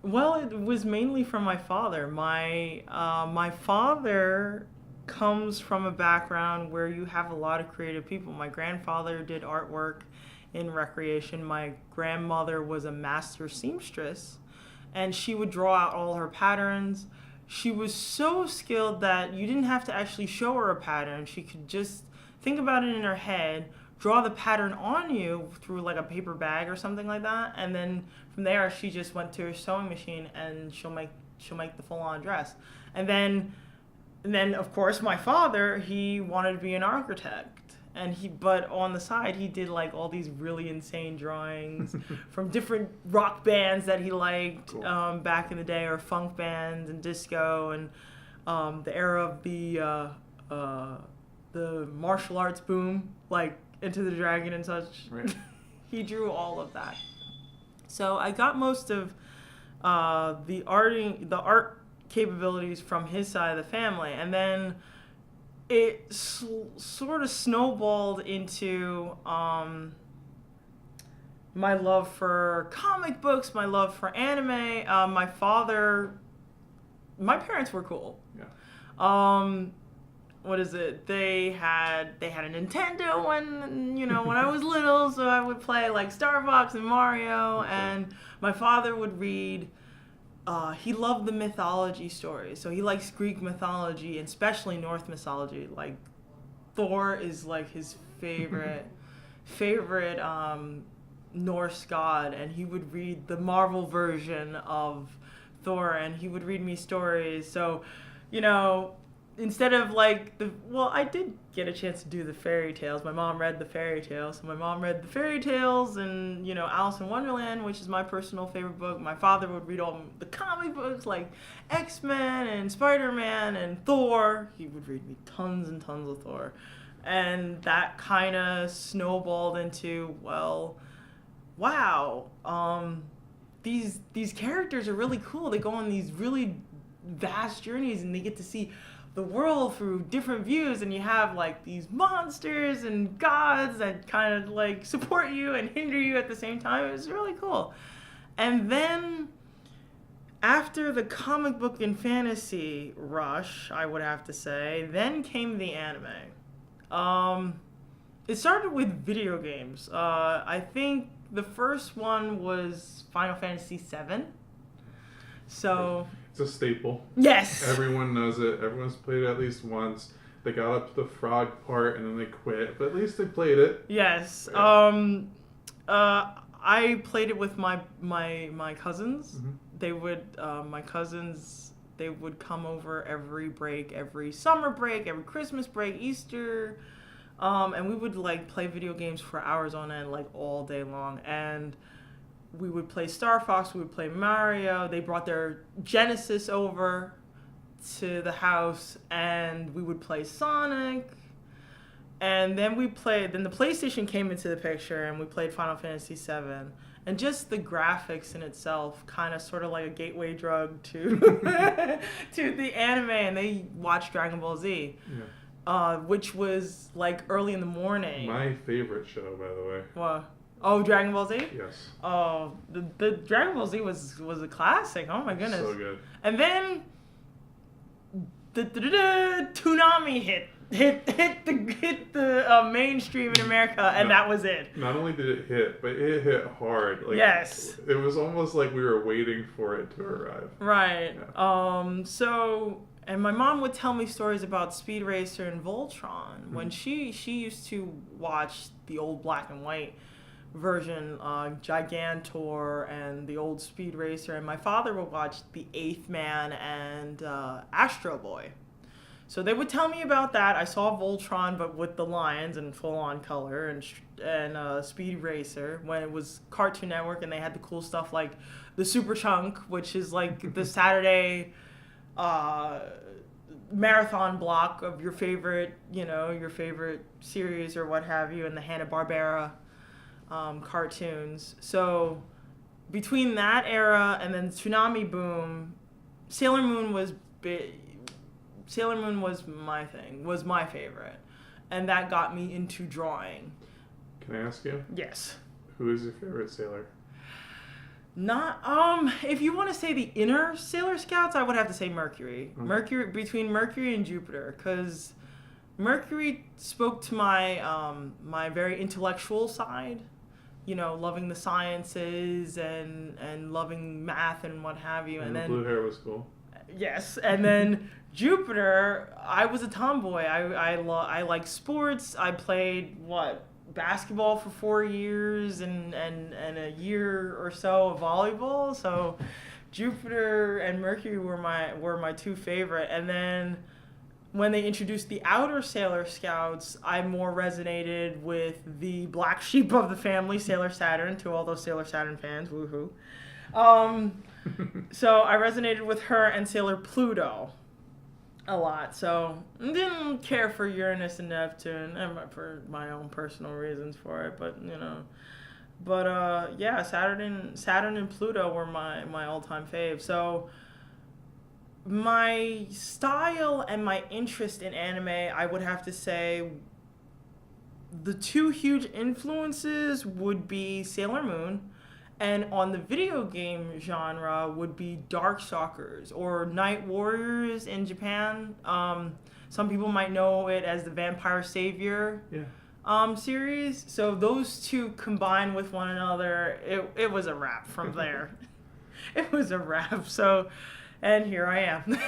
Well, it was mainly from my father. My father comes from a background where you have a lot of creative people. My grandfather did artwork in recreation. My grandmother was a master seamstress, and she would draw out all her patterns. She was so skilled that you didn't have to actually show her a pattern. She could just think about it in her head, draw the pattern on you through like a paper bag or something like that, and then from there she just went to her sewing machine and she'll make the full on dress. And then of course my father, he wanted to be an architect. But on the side, he did like all these really insane drawings from different rock bands that he liked. Cool. Back in the day, or funk bands and disco, and the era of the martial arts boom, like Into the Dragon and such. Right. He drew all of that. So I got most of the art capabilities from his side of the family, and then it sort of snowballed into my love for comic books, my love for anime. My parents were cool. Yeah. What is it? They had a Nintendo when I was little, so I would play like Star Fox and Mario, Okay. and my father would read. He loved the mythology stories, so he likes Greek mythology, and especially Norse mythology. Like Thor is like his favorite Norse god, and he would read the Marvel version of Thor, and he would read me stories. So, instead of I did get a chance to do the fairy tales. My mom read the fairy tales. So my mom read the fairy tales and, Alice in Wonderland, which is my personal favorite book. My father would read all the comic books like X-Men and Spider-Man and Thor. He would read me tons and tons of Thor. And that kind of snowballed into, wow, these characters are really cool. They go on these really vast journeys, and they get to see the world through different views, and you have like these monsters and gods that kind of like support you and hinder you at the same time. It was really cool. And then after the comic book and fantasy rush, I would have to say, then came the anime. It started with video games. I think the first one was Final Fantasy VII. So It's a staple. yes. Everyone knows it. Everyone's played it at least once. They got up to the frog part and then they quit, but at least they played it. Yes. Yeah. I played it with my cousins. Mm-hmm. My cousins, they would come over every break, every summer break, every Christmas break, Easter, and we would like play video games for hours on end, like all day long. And we would play Star Fox, we would play Mario. They brought their Genesis over to the house, and we would play Sonic. And then the PlayStation came into the picture, and we played Final Fantasy VII. And just the graphics in itself, kind of sort of like a gateway drug to to the anime. And they watched Dragon Ball Z, which was like early in the morning. My favorite show, by the way. What? Oh, Dragon Ball Z? Yes. Oh, the Dragon Ball Z was a classic. Oh my goodness. So good. And then the Toonami hit the mainstream in America, and that was it. Not only did it hit, but it hit hard. Like, yes. It was almost like we were waiting for it to arrive. Right. Yeah. And my mom would tell me stories about Speed Racer and Voltron when she used to watch the old black and white version, Gigantor and the old Speed Racer, and my father would watch the Eighth Man and Astro Boy. So they would tell me about that. I saw Voltron, but with the lions and full-on color, and Speed Racer when it was Cartoon Network, and they had the cool stuff like the Super Chunk, which is like the Saturday marathon block of your favorite series or what have you, and the Hanna-Barbera cartoons. So between that era and then Tsunami boom, Sailor Moon was big. Sailor Moon was my favorite, and that got me into drawing. Can I ask you? Yes. Who is your favorite sailor? Not if you want to say the inner Sailor Scouts, I would have to say Mercury. Okay. Mercury between Mercury and Jupiter, because Mercury spoke to my my very intellectual side, loving the sciences and loving math and what have you. And And the then blue hair was cool. yes, and then Jupiter, I was a tomboy. I like sports. I played basketball for 4 years and a year or so of volleyball. So Jupiter and Mercury were my two favorite. And then when they introduced the outer Sailor Scouts, I more resonated with the black sheep of the family, Sailor Saturn, to all those Sailor Saturn fans, woohoo. So I resonated with her and Sailor Pluto a lot. So didn't care for Uranus and Neptune, and for my own personal reasons for it, but yeah, Saturn and Pluto were my all-time fave. So my style and my interest in anime, I would have to say the two huge influences would be Sailor Moon, and on the video game genre would be Darkstalkers or Night Warriors in Japan. Some people might know it as the Vampire Savior series. So those two combined with one another, it was a wrap from there. It was a wrap. So, and here I am.